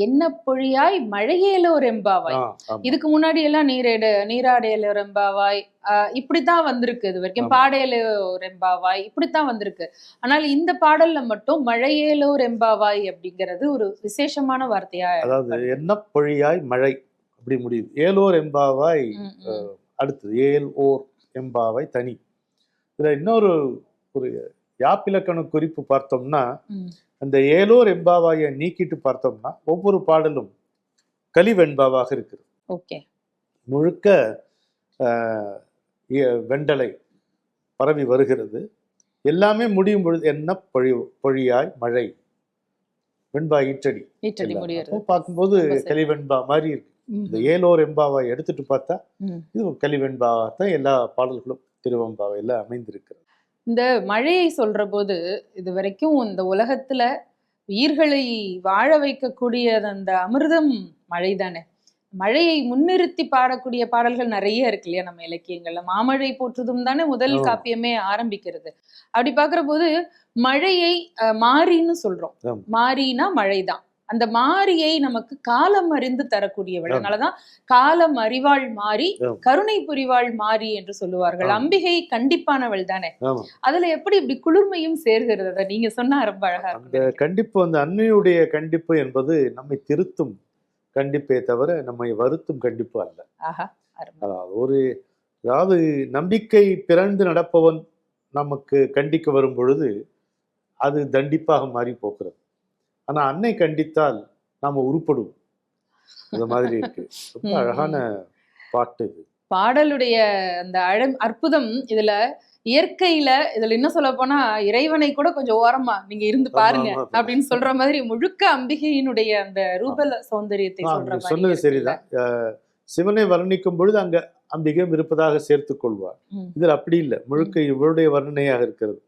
என்ன பொழியாய் மழையேலோர் எம்பாவாய். இதுக்கு முன்னாடி எல்லாம் நீராடேலோர் எம்பாவாய் இப்படித்தான் வந்திருக்கு. இது வரைக்கும் பாடேலோர் எம்பாவாய் இப்படித்தான் வந்திருக்கு. ஆனால் இந்த பாடல்ல மட்டும் மழையேலோர் எம்பாவாய் அப்படிங்கிறது ஒரு விசேஷமான வார்த்தையா. அதாவது என்ன பொழியாய் மழை அப்படி முடியுது. ஏலோர் எம்பாவாய் அடுத்தது ஏல் ஓர் எம்பாவாய் தனி. இதுல இன்னொரு ஒரு யாப்பிலக்கண குறிப்பு பார்த்தோம்னா, அந்த ஏலோர் எம்பாவாயை நீக்கிட்டு பார்த்தோம்னா ஒவ்வொரு பாடலும் கலிவெண்பாவாக இருக்குது. ஓகே, முழுக்க வெண்டலை பரவி வருகிறது. எல்லாமே முடியும் பொழுது என்ன பொழியாய் மழை வெண்பா ஈற்றடி பார்க்கும்போது கலிவெண்பா மாதிரி இருக்கு. இந்த ஏலோர் எம்பாவாய் எடுத்துட்டு பார்த்தா இது கலிவெண்பாவாத்தான் எல்லா பாடல்களும் திருவெம்பாவையில அமைந்திருக்கிறது. இந்த மழையை சொல்ற போது இது வரைக்கும் இந்த உலகத்துல உயிர்களை வாழ வைக்கக்கூடிய அந்த அமிர்தம் மழை தானே. மழையை முன்னிறுத்தி பாடக்கூடிய பாடல்கள் நிறைய இருக்கு இல்லையா நம்ம இலக்கியங்கள்ல. மாமழை போற்றுதும் தானே முதல் காப்பியமே ஆரம்பிக்கிறது. அப்படி பாக்குற போது மழையை மாரின்னு சொல்றோம். மாரினா மழைதான். அந்த மாரியை நமக்கு காலம் அறிந்து தரக்கூடியவள். அதனாலதான் காலம் அறிவாள் மாறி கருணை புரிவாள் மாறி என்று சொல்லுவார்கள். அம்பிகை கண்டிப்பானவள் தானே. அதுல எப்படி இப்படி குளிர்மையும் சேர்கிறது நீங்க சொன்னா ரொம்ப அழகா. அந்த கண்டிப்பு, அந்த அன்னையுடைய கண்டிப்பு என்பது நம்மை திருத்தும் கண்டிப்பே தவிர நம்மை வருத்தும் கண்டிப்பு அல்ல. அதாவது நம்பிக்கை பிறந்து நடப்பவன் நமக்கு கண்டிக்க வரும் பொழுது அது தண்டிப்பாக மாறி போகிறது. ஆனா அன்னை கண்டித்தால் நாம உருப்படுவோம். இந்த மாதிரி இருக்கு. ரொம்ப அழகான பாட்டு இது. பாடலுடைய அந்த அற்புதம் இதுல இயற்கையில இதுல என்ன சொல்ல போனா இறைவனை கூட கொஞ்சம் ஓரமா நீங்க இருந்து பாருங்க அப்படின்னு சொல்ற மாதிரி முழுக்க அம்பிகையினுடைய அந்த ரூப சௌந்தரியத்தை சொன்னது சரிதான். சிவனை வர்ணிக்கும் பொழுது அங்க அம்பிகையும் இருப்பதாக சேர்த்துக் கொள்வார். இதில் அப்படி இல்லை, முழுக்க இவருடைய வர்ணனையாக இருக்கிறது.